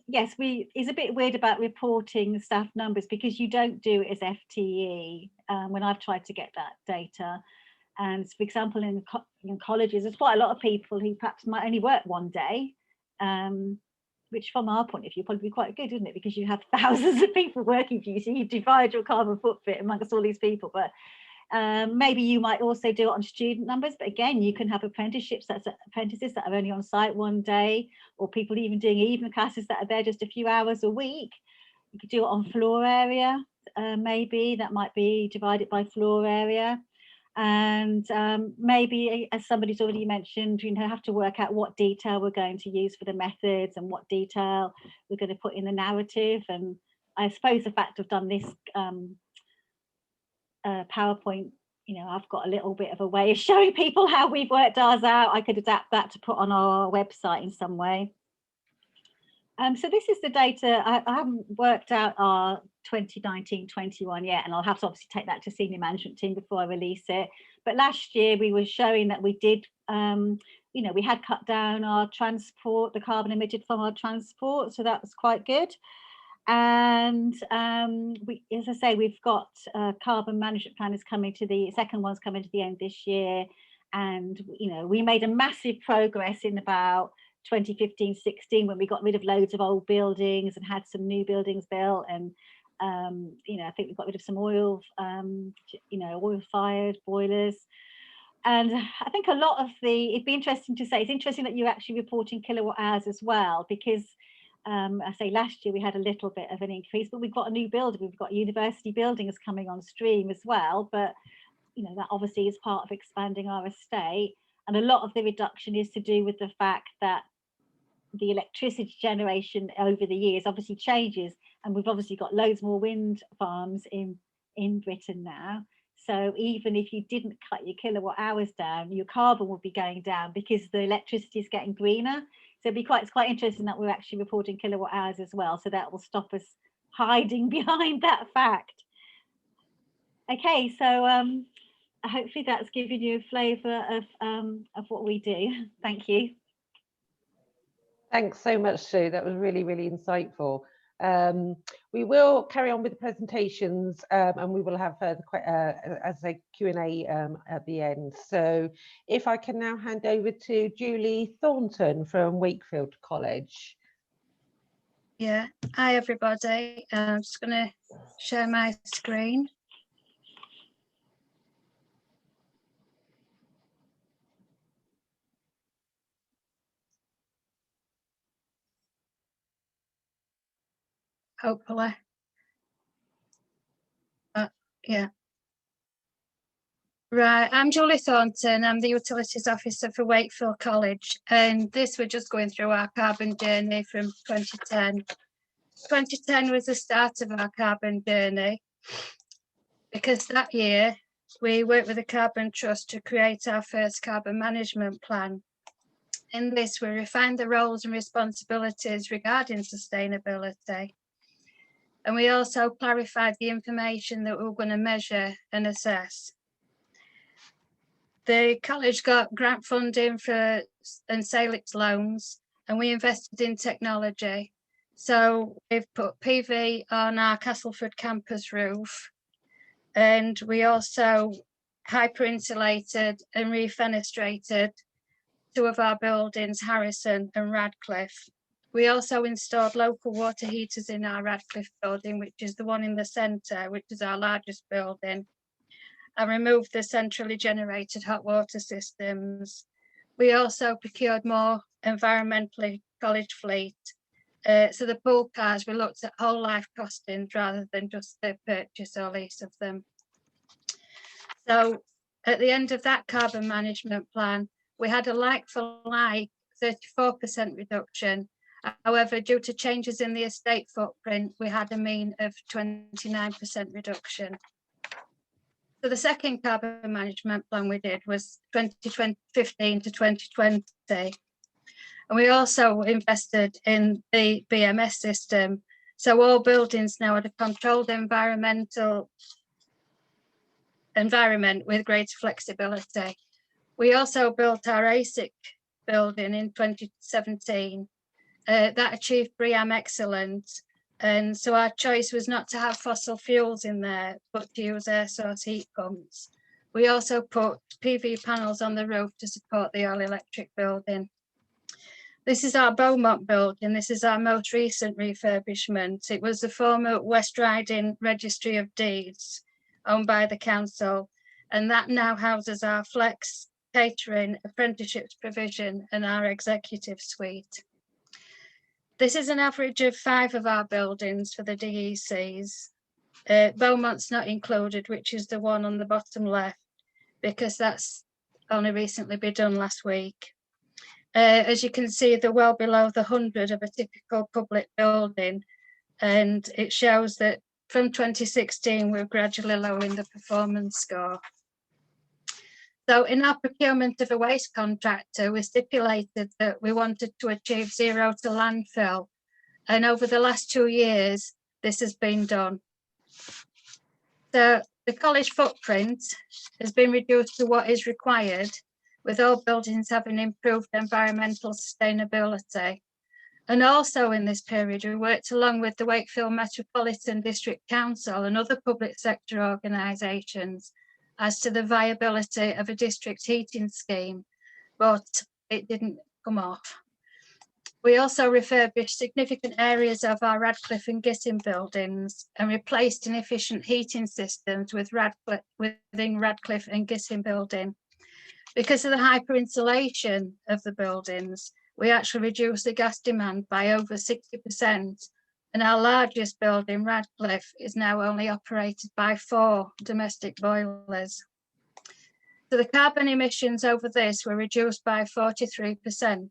Yes, it's a bit weird about reporting staff numbers because you don't do it as FTE when I've tried to get that data. And for example, in colleges, there's quite a lot of people who perhaps might only work one day, which from our point of view probably be quite good, isn't it? Because you have thousands of people working for you, so you divide your carbon footprint amongst all these people. But maybe you might also do it on student numbers, but again, you can have apprentices that are only on site one day, or people even doing evening classes that are there just a few hours a week. You could do it on floor area, maybe that might be divided by floor area. And maybe, as somebody's already mentioned, have to work out what detail we're going to use for the methods and what detail we're going to put in the narrative. And I suppose the fact I've done this PowerPoint, I've got a little bit of a way of showing people how we've worked ours out. I could adapt that to put on our website in some way. So this is the data. I haven't worked out our 2019-21 yet, and I'll have to obviously take that to senior management team before I release it. But last year we were showing that we did, we had cut down our transport, the carbon emitted from our transport, so that was quite good. And as I say, we've got carbon management plan is coming to the second one's coming to the end this year, and we made a massive progress in about 2015-16 when we got rid of loads of old buildings and had some new buildings built, and I think we got rid of some oil fired boilers. And I think a lot of it'd be interesting to say, it's interesting that you're actually reporting kilowatt hours as well, because I say last year we had a little bit of an increase, but we've got a new building, we've got university buildings coming on stream as well, but that obviously is part of expanding our estate. And a lot of the reduction is to do with the fact that the electricity generation over the years obviously changes and we've obviously got loads more wind farms in Britain now. So even if you didn't cut your kilowatt hours down, your carbon would be going down because the electricity is getting greener. So it's quite interesting that we're actually reporting kilowatt hours as well. So that will stop us hiding behind that fact. Okay, so hopefully that's given you a flavour of what we do. Thank you. Thanks so much, Sue. That was really, really insightful. We will carry on with the presentations and we will have further as a Q&A at the end. So if I can now hand over to Julie Thornton from Wakefield College. Yeah, hi everybody. I'm just going to share my screen. Hopefully. Yeah. Right, I'm Julie Thornton. I'm the Utilities Officer for Wakefield College, and we're just going through our carbon journey from 2010. 2010 was the start of our carbon journey, because that year we worked with the Carbon Trust to create our first carbon management plan. In this, we refined the roles and responsibilities regarding sustainability. And we also clarified the information that we were going to measure and assess. The college got grant funding and Salix loans, and we invested in technology. So we've put PV on our Castleford campus roof, and we also hyper-insulated and refenestrated two of our buildings, Harrison and Radcliffe. We also installed local water heaters in our Radcliffe building, which is the one in the centre, which is our largest building, and removed the centrally generated hot water systems. We also procured more environmentally college fleet. So the pool cars, we looked at whole life costings rather than just the purchase or lease of them. So at the end of that carbon management plan, we had a like-for-like 34% reduction. However, due to changes in the estate footprint, we had a mean of 29% reduction. So the second carbon management plan we did was 2015 to 2020. And we also invested in the BMS system. So all buildings now had a controlled environment with greater flexibility. We also built our ASIC building in 2017. That achieved BREEAM Excellent. And so our choice was not to have fossil fuels in there, but to use air source heat pumps. We also put PV panels on the roof to support the all-electric building. This is our Beaumont Building. This is our most recent refurbishment. It was the former West Riding Registry of Deeds owned by the council, and that now houses our flex, catering, apprenticeships provision, and our executive suite. This is an average of 5 of our buildings for the DECs. Beaumont's not included, which is the one on the bottom left, because that's only recently been done last week. As you can see, they're well below the 100 of a typical public building, and it shows that from 2016, we're gradually lowering the performance score. So in our procurement of a waste contractor, we stipulated that we wanted to achieve zero to landfill. And over the last 2 years, this has been done. So the college footprint has been reduced to what is required, with all buildings having improved environmental sustainability. And also in this period, we worked along with the Wakefield Metropolitan District Council and other public sector organisations as to the viability of a district heating scheme, but it didn't come off. We also refurbished significant areas of our Radcliffe and Gittin buildings and replaced inefficient heating systems within Radcliffe and Gittin building. Because of the hyper-insulation of the buildings, we actually reduced the gas demand by over 60%. And our largest building, Radcliffe, is now only operated by 4 domestic boilers. So the carbon emissions over this were reduced by 43%.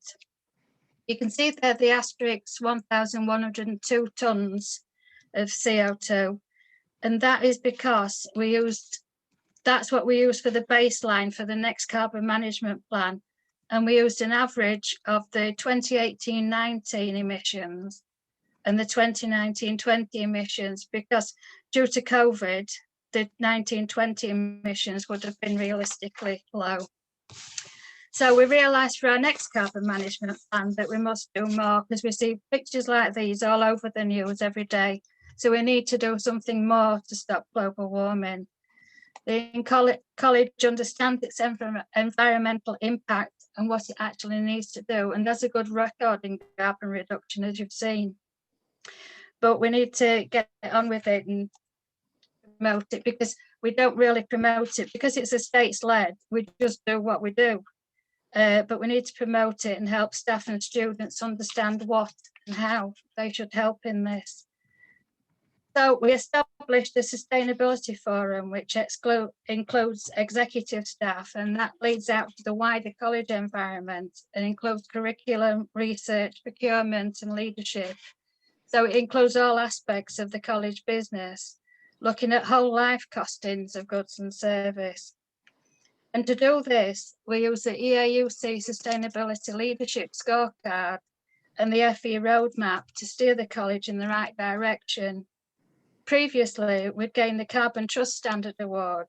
You can see there the asterisk 1,102 tonnes. of CO2. And that is because that's what we used for the baseline for the next carbon management plan. And we used an average of the 2018-19 emissions and the 2019-20 emissions, because due to COVID, the 19-20 emissions would have been realistically low. So we realised for our next carbon management plan that we must do more, because we see pictures like these all over the news every day. So we need to do something more to stop global warming. The college understands its environmental impact and what it actually needs to do, and that's a good record in carbon reduction, as you've seen. But we need to get on with it and promote it, because we don't really promote it because it's a states-led. We just do what we do. But we need to promote it and help staff and students understand what and how they should help in this. So we established a sustainability forum, which includes executive staff, and that leads out to the wider college environment and includes curriculum, research, procurement and leadership. So it includes all aspects of the college business, looking at whole life costings of goods and service. And to do this, we use the EAUC Sustainability Leadership Scorecard and the FE Roadmap to steer the college in the right direction. Previously, we'd gained the Carbon Trust Standard Award,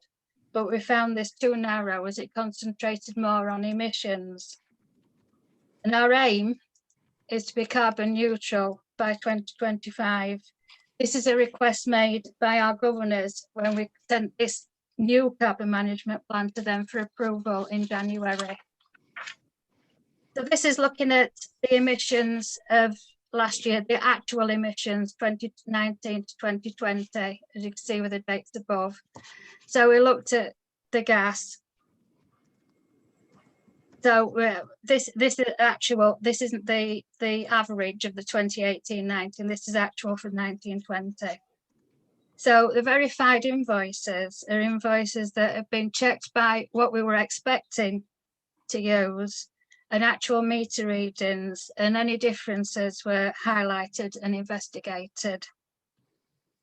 but we found this too narrow as it concentrated more on emissions. And our aim is to be carbon neutral by 2025. This is a request made by our governors when we sent this new carbon management plan to them for approval in January. So this is looking at the emissions of last year, the actual emissions 2019 to 2020, as you can see with the dates above. So we looked at the gas. So this is actual, this isn't the average of the 2018-19, this is actual for 19-20. So the verified invoices are invoices that have been checked by what we were expecting to use, and actual meter readings, and any differences were highlighted and investigated.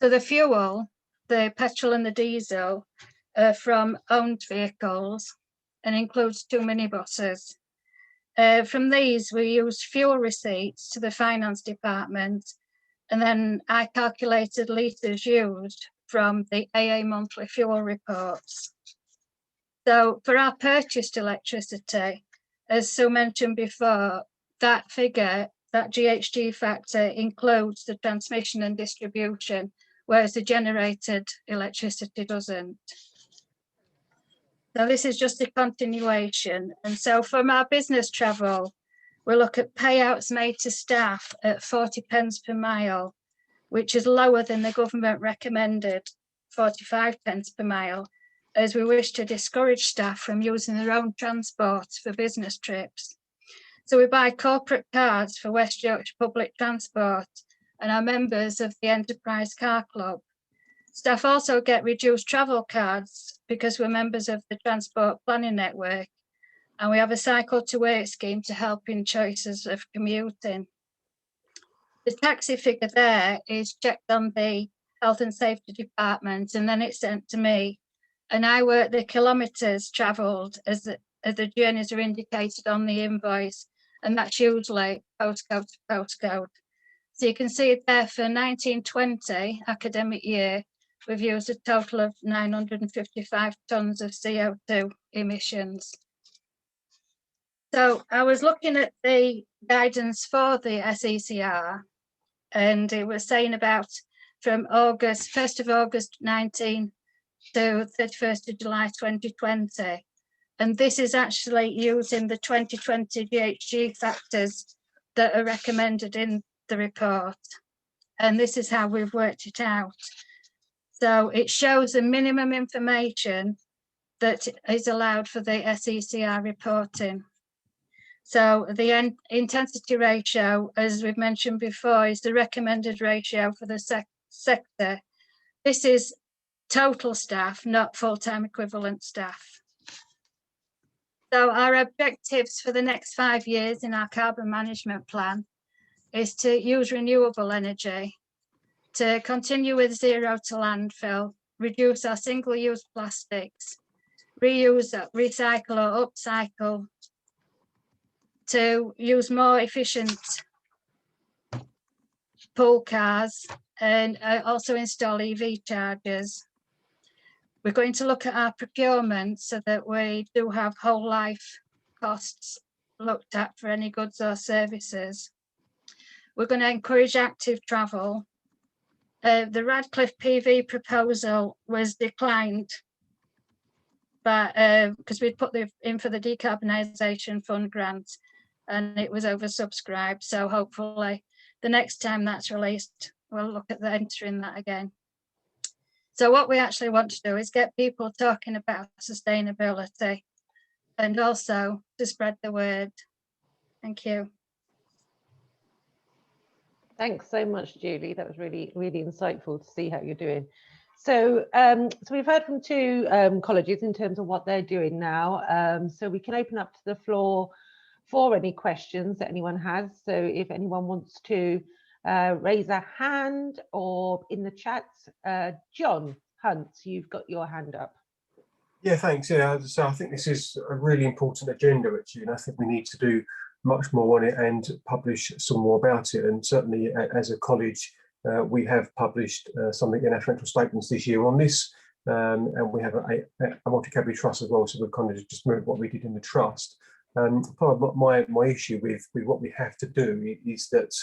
So the fuel, the petrol and the diesel, are from owned vehicles and includes 2 minibuses. From these, we used fuel receipts to the finance department, and then I calculated litres used from the AA monthly fuel reports. So for our purchased electricity, as Sue mentioned before, that figure, that GHG factor, includes the transmission and distribution, whereas the generated electricity doesn't. So this is just a continuation. And so from our business travel, we look at payouts made to staff at 40 pence per mile, which is lower than the government recommended 45 pence per mile, as we wish to discourage staff from using their own transport for business trips. So we buy corporate cards for West Yorkshire Public Transport and are members of the Enterprise Car Club. Staff also get reduced travel cards because we're members of the Transport Planning Network, and we have a cycle to work scheme to help in choices of commuting. The taxi figure there is checked on the Health and Safety Department, and then it's sent to me. And I work the kilometres travelled as the journeys are indicated on the invoice, and that's usually postcode to postcode. So you can see it there for 1920 academic year, we've used a total of 955 tonnes of CO2 emissions. So I was looking at the guidance for the SECR, and it was saying about from August, 1st of August 19 to 31st of July 2020. And this is actually using the 2020 GHG factors that are recommended in the report. And this is how we've worked it out. So it shows the minimum information that is allowed for the SECR reporting. So the intensity ratio, as we've mentioned before, is the recommended ratio for the sector. This is total staff, not full-time equivalent staff. So our objectives for the next 5 years in our carbon management plan is to use renewable energy, to continue with zero to landfill, reduce our single-use plastics, reuse, recycle or upcycle, to use more efficient pool cars, and also install EV chargers. We're going to look at our procurement so that we do have whole life costs looked at for any goods or services. We're going to encourage active travel. The Radcliffe PV proposal was declined, but because we'd put in for the decarbonisation fund grant and it was oversubscribed. So hopefully the next time that's released, we'll look at entering that again. So what we actually want to do is get people talking about sustainability and also to spread the word. Thank you. Thanks so much, Julie. That was really, really insightful to see how you're doing. So, so we've heard from two colleges in terms of what they're doing now. So we can open up to the floor for any questions that anyone has. So if anyone wants to raise a hand or in the chat, John Hunt, you've got your hand up. Yeah, thanks. Yeah, so I think this is a really important agenda, actually, and I think we need to do much more on it and publish some more about it. And certainly as a college, we have published something in our financial statements this year on this, and we have a multi-category trust as well, so we've kind of just moved what we did in the trust. Part of my issue with what we have to do is that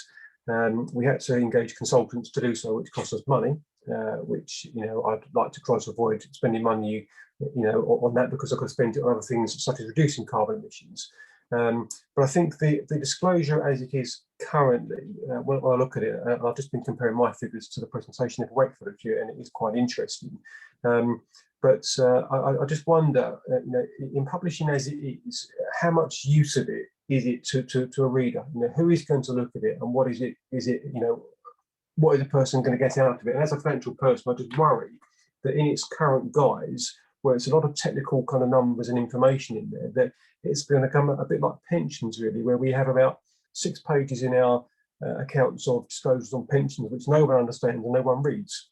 we had to engage consultants to do so, which costs us money, which, you know, I'd like to try to avoid spending money, you know, on that, because I could spend it on other things such as reducing carbon emissions. But I think the disclosure as it is currently, when I look at it, I've just been comparing my figures to the presentation of Wakefield, and it is quite interesting. But I just wonder, you know, in publishing as it is, how much use of it is it to a reader? You know, who is going to look at it, and what is it? Is it, you know, what is a person going to get out of it? And as a financial person, I just worry that in its current guise, where it's a lot of technical kind of numbers and information in there, that it's going to come a bit like pensions, really, where we have about 6 pages in our accounts of disclosures on pensions, which no one understands and no one reads.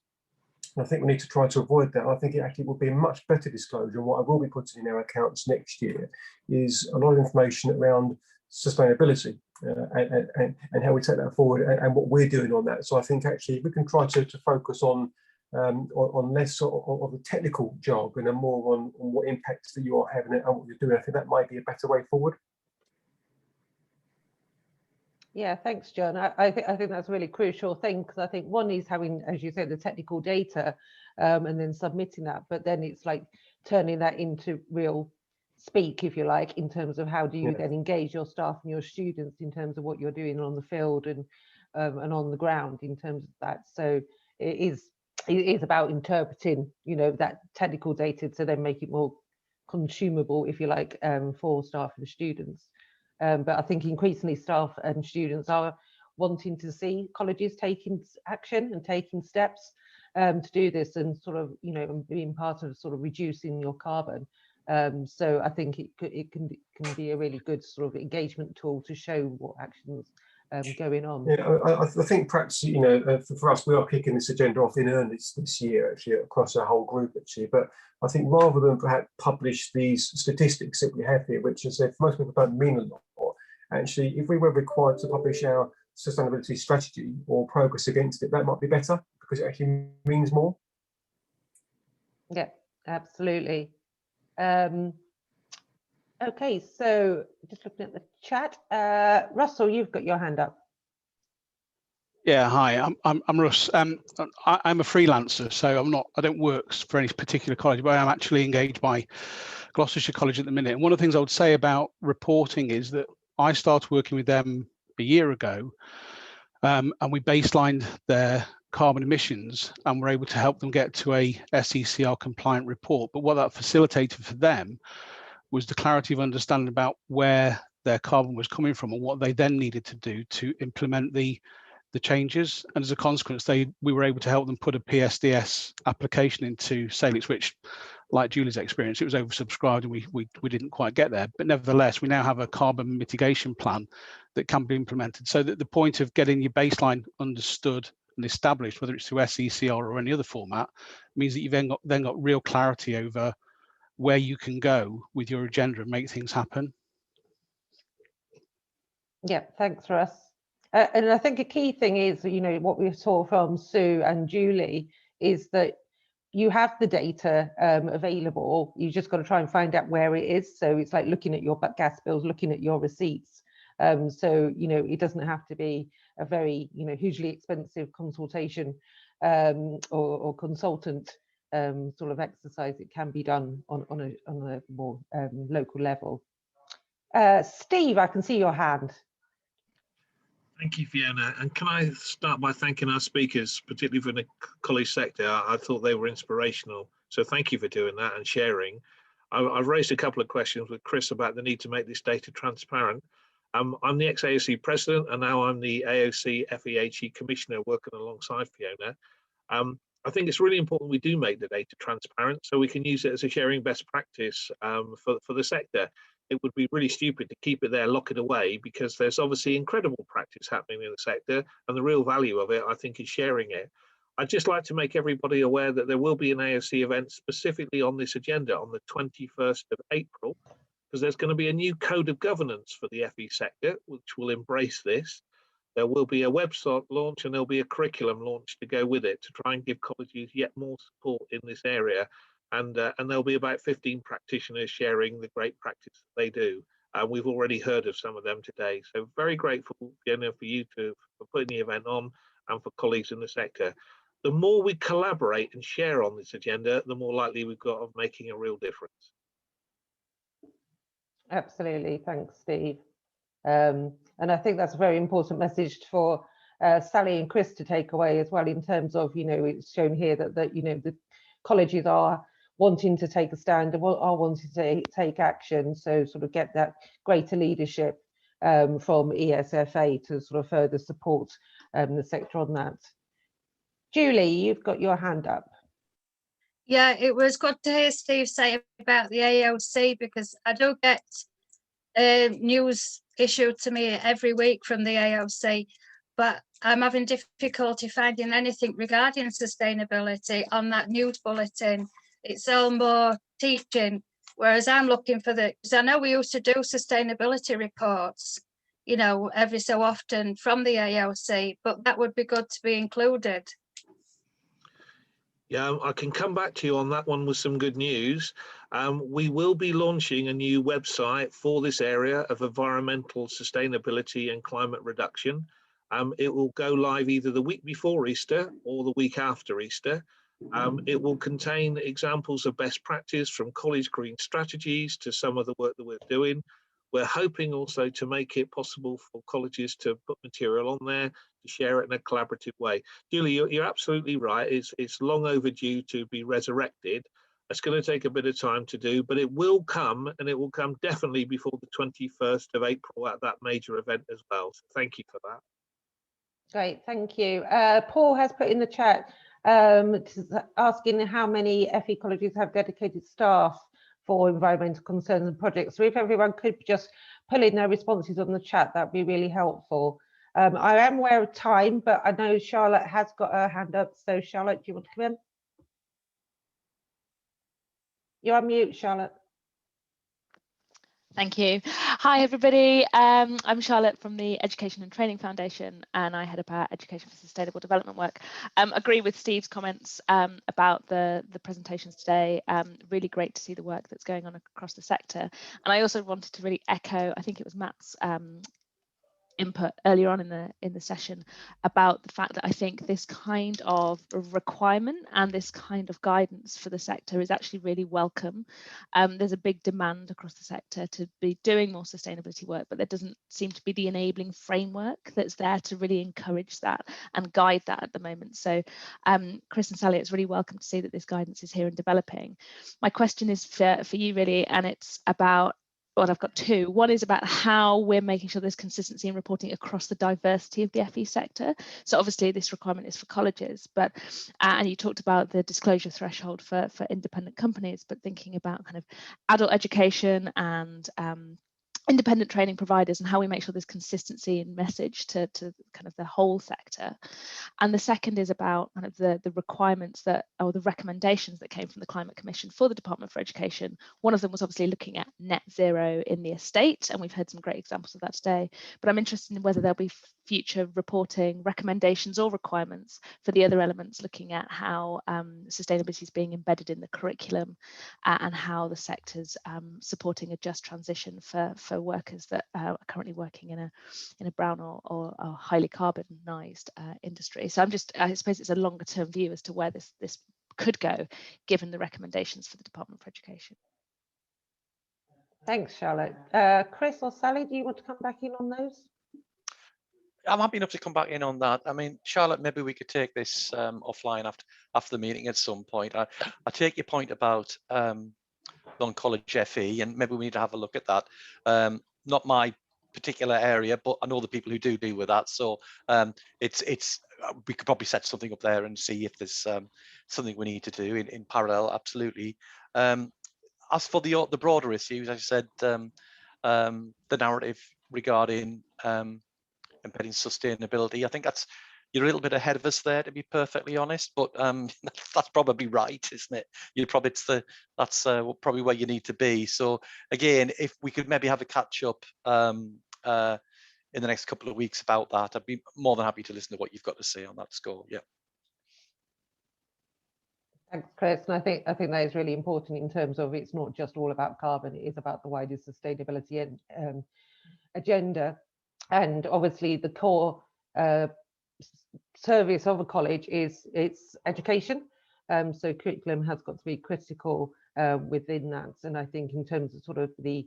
And I think we need to try to avoid that. I think it actually will be a much better disclosure. And what I will be putting in our accounts next year is a lot of information around sustainability and how we take that forward and what we're doing on that. So I think actually we can try to focus on less of the technical jargon and more on what impacts that you are having and what you're doing. I think that might be a better way forward. Yeah, thanks, John. I think that's a really crucial thing, because I think one is having, as you said, the technical data and then submitting that, but then it's like turning that into real speak, if you like, in terms of how do you then engage your staff and your students in terms of what you're doing on the field and on the ground in terms of that. So it is about interpreting, you know, that technical data to then make it more consumable, if you like, for staff and students. But I think increasingly staff and students are wanting to see colleges taking action and taking steps to do this, and sort of, you know, being part of sort of reducing your carbon. So I think it can be a really good sort of engagement tool to show what actions going on. Yeah, I think perhaps, you know, for us, we are kicking this agenda off in earnest this year, actually, across our whole group, actually. But I think rather than perhaps publish these statistics that we have here, which is if most people don't mean a lot, actually, if we were required to publish our sustainability strategy or progress against it, that might be better, because it actually means more. Yeah, absolutely. Okay, so just looking at the chat, Russell, you've got your hand up. Yeah, hi, I'm Russ. I'm a freelancer, so I don't work for any particular college, but I am actually engaged by Gloucestershire College at the minute. And one of the things I would say about reporting is that I started working with them a year ago, and we baselined their carbon emissions and were able to help them get to a SECR compliant report. But what that facilitated for them was the clarity of understanding about where their carbon was coming from and what they then needed to do to implement the changes. And as a consequence, we were able to help them put a PSDS application into Salix, which, like Julie's experience, it was oversubscribed and we didn't quite get there. But nevertheless, we now have a carbon mitigation plan that can be implemented. So that the point of getting your baseline understood and established, whether it's through SECR or any other format, means that you've then got real clarity over where you can go with your agenda and make things happen. Yeah, thanks, Russ. And I think a key thing is, you know, what we saw from Sue and Julie is that you have the data available. You just got to try and find out where it is. So it's like looking at your gas bills, looking at your receipts. So, you know, it doesn't have to be a very, you know, hugely expensive consultation or consultant sort of exercise. It can be done on a more local level. Steve, I can see your hand. Thank you, Fiona. And can I start by thanking our speakers, particularly for the college sector? I thought they were inspirational. So thank you for doing that and sharing. I've raised a couple of questions with Chris about the need to make this data transparent. I'm the ex-AOC president, and now I'm the AOC FEHE commissioner working alongside Fiona. I think it's really important we do make the data transparent so we can use it as a sharing best practice for the sector. It would be really stupid to keep it there, lock it away, because there's obviously incredible practice happening in the sector, and the real value of it, I think, is sharing it. I'd just like to make everybody aware that there will be an AOC event specifically on this agenda on the 21st of April, because there's going to be a new code of governance for the FE sector, which will embrace this. There will be a website launch and there'll be a curriculum launch to go with it to try and give colleges yet more support in this area. And there'll be about 15 practitioners sharing the great practice that they do. We've already heard of some of them today. So very grateful, Fiona, for you for putting the event on and for colleagues in the sector. The more we collaborate and share on this agenda, the more likely we've got of making a real difference. Absolutely, thanks, Steve. And I think that's a very important message for Sally and Chris to take away as well, in terms of, you know, it's shown here that you know, the colleges are wanting to take a stand and are wanting to take action. So sort of get that greater leadership from ESFA to sort of further support the sector on that. Julie, you've got your hand up. Yeah, it was good to hear Steve say about the AOC, because I do get news issued to me every week from the AOC, but I'm having difficulty finding anything regarding sustainability on that news bulletin. It's all more teaching, whereas I'm looking for because I know we used to do sustainability reports, you know, every so often from the AOC, but that would be good to be included. Yeah, I can come back to you on that one with some good news. We will be launching a new website for this area of environmental sustainability and climate reduction. It will go live either the week before Easter or the week after Easter. It will contain examples of best practice from college green strategies to some of the work that we're doing. We're hoping also to make it possible for colleges to put material on there, to share it in a collaborative way. Julie, you're absolutely right. It's long overdue to be resurrected. It's going to take a bit of time to do, but it will come, and it will come definitely before the 21st of April at that major event as well. So thank you for that. Great, thank you. Paul has put in the chat asking how many FE colleges have dedicated staff for environmental concerns and projects. So if everyone could just pull in their responses on the chat, that'd be really helpful. I am aware of time, but I know Charlotte has got her hand up. So Charlotte, do you want to come in? You're on mute, Charlotte. Thank you. Hi, everybody. I'm Charlotte from the Education and Training Foundation, and I head up our Education for Sustainable Development work. Agree with Steve's comments about the presentations today. Really great to see the work that's going on across the sector. And I also wanted to really echo, I think it was Matt's input earlier on in the session about the fact that I think this kind of requirement and this kind of guidance for the sector is actually really welcome. There's a big demand across the sector to be doing more sustainability work, but there doesn't seem to be the enabling framework that's there to really encourage that and guide that at the moment. So Chris and Sally, it's really welcome to see that this guidance is here and developing. My question is for you really, and it's about, well, I've got two. One is about how we're making sure there's consistency in reporting across the diversity of the FE sector. So obviously this requirement is for colleges, but and you talked about the disclosure threshold for independent companies, but thinking about kind of adult education and independent training providers and how we make sure there's consistency in message to kind of the whole sector. And the second is about kind of the requirements that, or the recommendations that came from the Climate Commission for the Department for Education. One of them was obviously looking at net zero in the estate, and we've heard some great examples of that today. But I'm interested in whether there'll be future reporting recommendations or requirements for the other elements, looking at how sustainability is being embedded in the curriculum and how the sector's supporting a just transition for workers that are currently working in a brown or highly carbonized industry. So I suppose it's a longer term view as to where this could go, given the recommendations for the Department for Education. Thanks, Charlotte. Chris or Sally, do you want to come back in on those? I'm happy enough to come back in on that. I mean, Charlotte, maybe we could take this offline after the meeting at some point. I take your point about non-college FE, and maybe we need to have a look at that. Not my particular area, but I know the people who do deal with that. So we could probably set something up there and see if there's something we need to do in parallel. Absolutely. As for the broader issues, as I said, the narrative regarding embedding sustainability, I think you're a little bit ahead of us there, to be perfectly honest, but that's probably right, isn't it? That's probably where you need to be. So again, if we could maybe have a catch up in the next couple of weeks about that, I'd be more than happy to listen to what you've got to say on that score. Yeah. Thanks, Chris. And I think that is really important in terms of it's not just all about carbon, it is about the wider sustainability agenda. And obviously the core service of a college is its education. So curriculum has got to be critical within that. And I think in terms of sort of the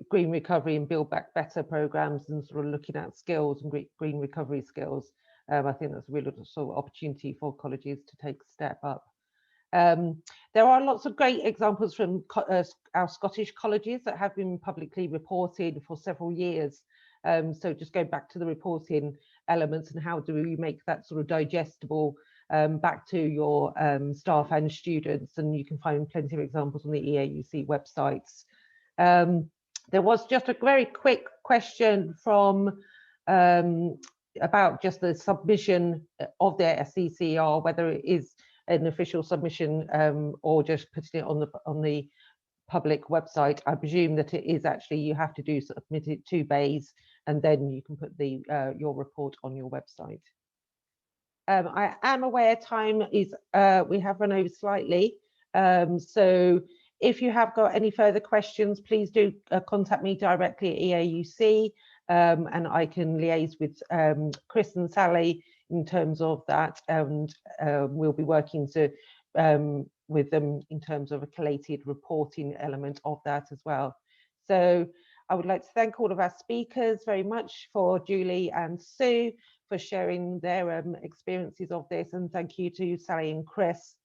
green recovery and build back better programs and sort of looking at skills and green recovery skills, I think that's a real sort of opportunity for colleges to take a step up. There are lots of great examples from our Scottish colleges that have been publicly reported for several years. So just going back to the reporting elements and how do we make that sort of digestible back to your staff and students, and you can find plenty of examples on the EAUC websites. There was just a very quick question from about just the submission of their SECR, whether it is an official submission or just putting it on the public website. I presume that it is actually, you have to submit it to BASE, and then you can put your report on your website. I am aware time is, we have run over slightly. So if you have got any further questions, please do contact me directly at EAUC, and I can liaise with Chris and Sally in terms of that, and we'll be working with them in terms of a collated reporting element of that as well. So I would like to thank all of our speakers very much, for Julie and Sue for sharing their experiences of this, and thank you to Sally and Chris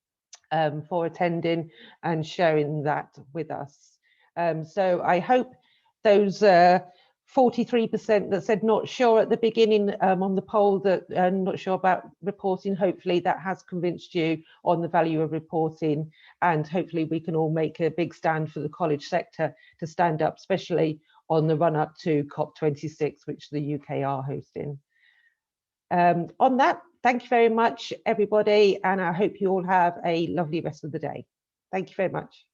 for attending and sharing that with us. So I hope those 43% that said not sure at the beginning on the poll, that not sure about reporting, hopefully that has convinced you on the value of reporting, and hopefully we can all make a big stand for the college sector to stand up, especially on the run up to COP26, which the UK are hosting. On that, thank you very much everybody, and I hope you all have a lovely rest of the day. Thank you very much.